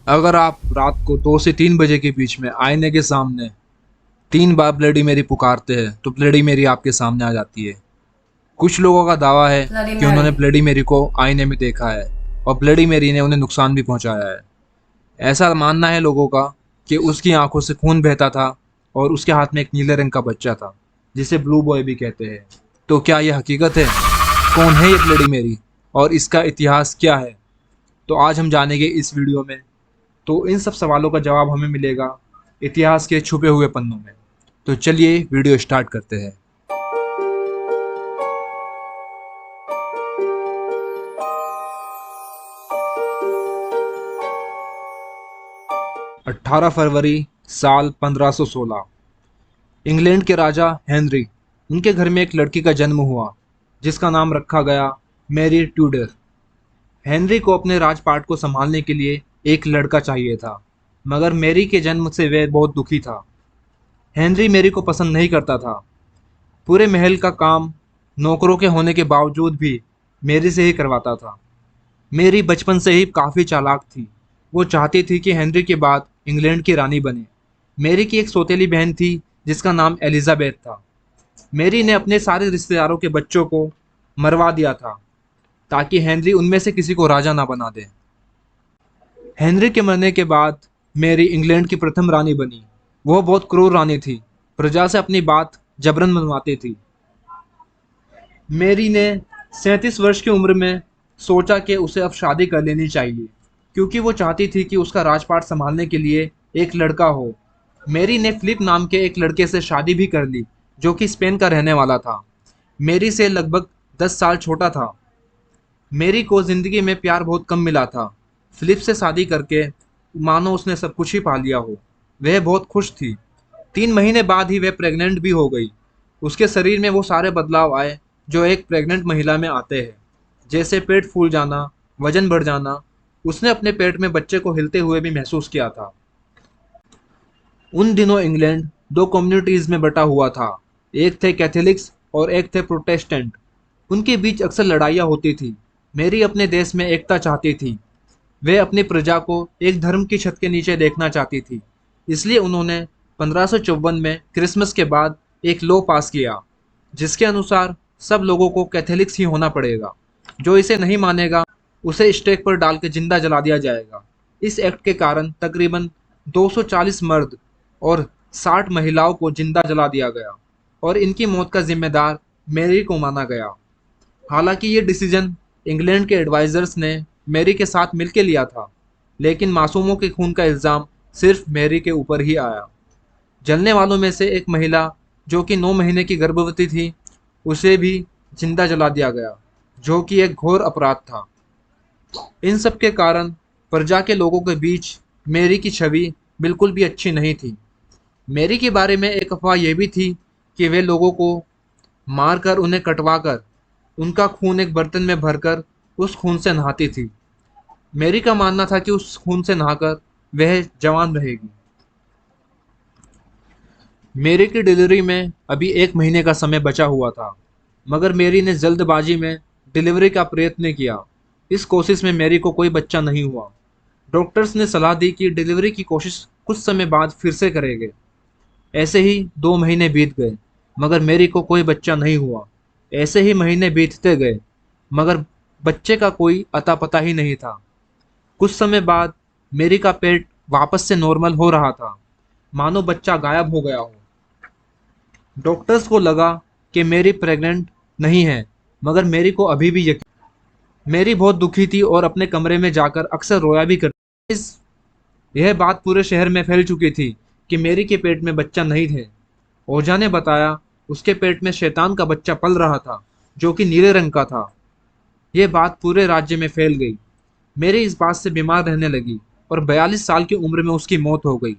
अगर आप रात को 2 से 3 बजे के बीच में आईने के सामने 3 बार ब्लडी मेरी पुकारते हैं तो ब्लडी मेरी आपके सामने आ जाती है। कुछ लोगों का दावा है Bloody कि उन्होंने Mary. ब्लडी मेरी को आईने में देखा है और ब्लडी मेरी ने उन्हें नुकसान भी पहुंचाया है। ऐसा मानना है लोगों का कि उसकी आंखों से खून बहता था और उसके हाथ में एक नीले रंग का बच्चा था जिसे ब्लू बॉय भी कहते हैं। तो क्या यह हकीकत है? कौन है ये ब्लडी मेरी और इसका इतिहास क्या है? तो आज हम जानेंगे इस वीडियो में। तो इन सब सवालों का जवाब हमें मिलेगा इतिहास के छुपे हुए पन्नों में। तो चलिए वीडियो स्टार्ट करते हैं। 18 फरवरी साल 1516 इंग्लैंड के राजा हेनरी, उनके घर में एक लड़की का जन्म हुआ जिसका नाम रखा गया मैरी ट्यूडर। हेनरी को अपने राजपाट को संभालने के लिए एक लड़का चाहिए था, मगर मैरी के जन्म से वह बहुत दुखी था। हेनरी मैरी को पसंद नहीं करता था। पूरे महल का काम नौकरों के होने के बावजूद भी मैरी से ही करवाता था। मैरी बचपन से ही काफ़ी चालाक थी। वो चाहती थी कि हेनरी के बाद इंग्लैंड की रानी बने। मैरी की एक सौतेली बहन थी जिसका नाम एलिजाबेथ था। मैरी ने अपने सारे रिश्तेदारों के बच्चों को मरवा दिया था ताकि हेनरी उनमें से किसी को राजा ना बना दे। हेनरी के मरने के बाद मैरी इंग्लैंड की प्रथम रानी बनी। वह बहुत क्रूर रानी थी, प्रजा से अपनी बात जबरन मनवाती थी। मैरी ने 37 वर्ष की उम्र में सोचा कि उसे अब शादी कर लेनी चाहिए, क्योंकि वो चाहती थी कि उसका राजपाट संभालने के लिए एक लड़का हो। मैरी ने फिलिप नाम के एक लड़के से शादी भी कर ली, जो कि स्पेन का रहने वाला था। मैरी से लगभग 10 साल छोटा था। मैरी को जिंदगी में प्यार बहुत कम मिला था। फिलिप से शादी करके मानो उसने सब कुछ ही पा लिया हो। वह बहुत खुश थी। 3 महीने बाद ही वह प्रेग्नेंट भी हो गई। उसके शरीर में वो सारे बदलाव आए जो एक प्रेग्नेंट महिला में आते हैं, जैसे पेट फूल जाना, वजन बढ़ जाना। उसने अपने पेट में बच्चे को हिलते हुए भी महसूस किया था। उन दिनों इंग्लैंड दो कम्युनिटीज में बटा हुआ था। एक थे कैथोलिक्स और एक थे प्रोटेस्टेंट। उनके बीच अक्सर लड़ाइयाँ होती थी। मैरी अपने देश में एकता चाहती थी। वह अपनी प्रजा को एक धर्म की छत के नीचे देखना चाहती थी। इसलिए उन्होंने 1554 में क्रिसमस के बाद एक लॉ पास किया, जिसके अनुसार सब लोगों को कैथोलिक्स ही होना पड़ेगा। जो इसे नहीं मानेगा उसे स्टेक पर डाल के जिंदा जला दिया जाएगा। इस एक्ट के कारण तकरीबन 240 मर्द और 60 महिलाओं को जिंदा जला दिया गया और इनकी मौत का जिम्मेदार मैरी को माना गया। हालांकि ये डिसीजन इंग्लैंड के एडवाइजर्स ने मैरी के साथ मिलकर लिया था, लेकिन मासूमों के खून का इल्ज़ाम सिर्फ मैरी के ऊपर ही आया। जलने वालों में से एक महिला, जो कि 9 महीने की गर्भवती थी, उसे भी जिंदा जला दिया गया, जो कि एक घोर अपराध था। इन सब के कारण प्रजा के लोगों के बीच मैरी की छवि बिल्कुल भी अच्छी नहीं थी। मैरी के बारे में एक अफवाह यह भी थी कि वे लोगों को मारकर उन्हें कटवाकर उनका खून एक बर्तन में भरकर उस खून से नहाती थी। मैरी का मानना था कि उस खून से नहाकर वह जवान रहेगी। मैरी की डिलीवरी में अभी 1 महीने का समय बचा हुआ था, मगर मैरी ने जल्दबाजी में डिलीवरी का प्रयत्न किया। इस कोशिश में मैरी को कोई बच्चा नहीं हुआ। डॉक्टर्स ने सलाह दी कि डिलीवरी की कोशिश कुछ समय बाद फिर से करेंगे। ऐसे ही 2 महीने बीत गए, मगर मैरी को कोई बच्चा नहीं हुआ। ऐसे ही महीने बीतते गए, मगर बच्चे का कोई अता पता ही नहीं था। कुछ समय बाद मैरी का पेट वापस से नॉर्मल हो रहा था, मानो बच्चा गायब हो गया हो। डॉक्टर्स को लगा कि मैरी प्रेग्नेंट नहीं है, मगर मैरी को अभी भी यकीन। मैरी बहुत दुखी थी और अपने कमरे में जाकर अक्सर रोया भी करती। यह बात पूरे शहर में फैल चुकी थी कि मैरी के पेट में बच्चा नहीं थे। ओझा ने बताया उसके पेट में शैतान का बच्चा पल रहा था, जो कि नीले रंग का था। यह बात पूरे राज्य में फैल गई। मैरी इस बात से बीमार रहने लगी और 42 साल की उम्र में उसकी मौत हो गई।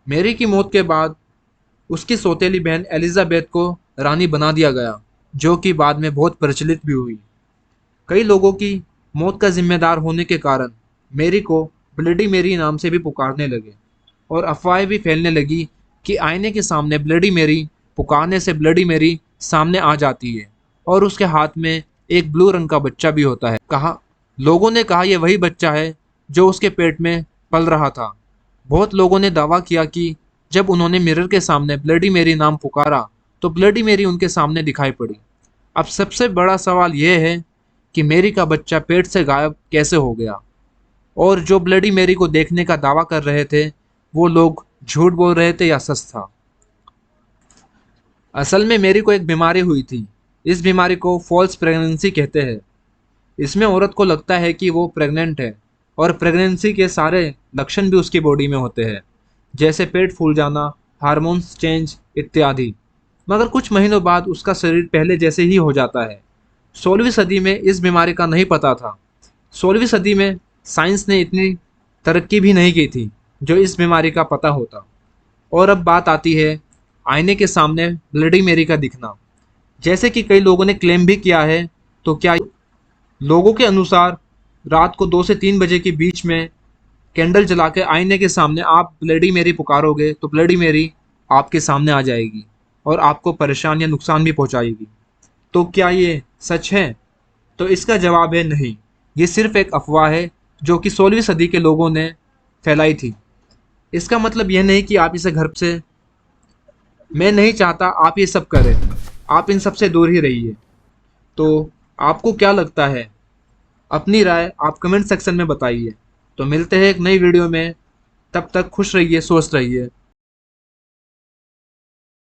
मैरी की मौत के बाद उसकी सौतेली बहन एलिजाबेथ को रानी बना दिया गया, जो कि बाद में बहुत प्रचलित भी हुई। कई लोगों की मौत का जिम्मेदार होने के कारण मैरी को ब्लडी मैरी नाम से भी पुकारने लगे और अफवाहें भी फैलने लगी कि आईने के सामने ब्लडी मैरी पुकारने से ब्लडी मैरी सामने आ जाती है और उसके हाथ में एक ब्लू रंग का बच्चा भी होता है। लोगों ने कहा यह वही बच्चा है जो उसके पेट में पल रहा था। बहुत लोगों ने दावा किया कि जब उन्होंने मिरर के सामने ब्लडी मेरी नाम पुकारा तो ब्लडी मेरी उनके सामने दिखाई पड़ी। अब सबसे बड़ा सवाल यह है कि मेरी का बच्चा पेट से गायब कैसे हो गया, और जो ब्लडी मेरी को देखने का दावा कर रहे थे वो लोग झूठ बोल रहे थे या सच था। असल में मेरी को एक बीमारी हुई थी। इस बीमारी को फॉल्स प्रेगनेंसी कहते हैं। इसमें औरत को लगता है कि वो प्रेग्नेंट है और प्रेगनेंसी के सारे लक्षण भी उसकी बॉडी में होते हैं, जैसे पेट फूल जाना, हार्मोन्स चेंज इत्यादि। मगर कुछ महीनों बाद उसका शरीर पहले जैसे ही हो जाता है। 16वीं सदी में इस बीमारी का नहीं पता था। 16वीं सदी में साइंस ने इतनी तरक्की भी नहीं की थी जो इस बीमारी का पता होता। और अब बात आती है आईने के सामने ब्लडी मेरी का दिखना। जैसे कि कई लोगों ने क्लेम भी किया है, तो क्या लोगों के अनुसार रात को 2 से 3 बजे के बीच में कैंडल जला के आईने के सामने आप ब्लडी मेरी पुकारोगे तो ब्लडी मेरी आपके सामने आ जाएगी और आपको परेशान या नुकसान भी पहुंचाएगी। तो क्या ये सच है? तो इसका जवाब है नहीं। ये सिर्फ एक अफवाह है जो कि 16वीं सदी के लोगों ने फैलाई थी। इसका मतलब यह नहीं कि आप इसे घर से, मैं नहीं चाहता आप ये सब करें। आप इन सब से दूर ही रहिए। तो आपको क्या लगता है? अपनी राय आप कमेंट सेक्शन में बताइए। तो मिलते हैं एक नई वीडियो में। तब तक खुश रहिए, स्वस्थ रहिए।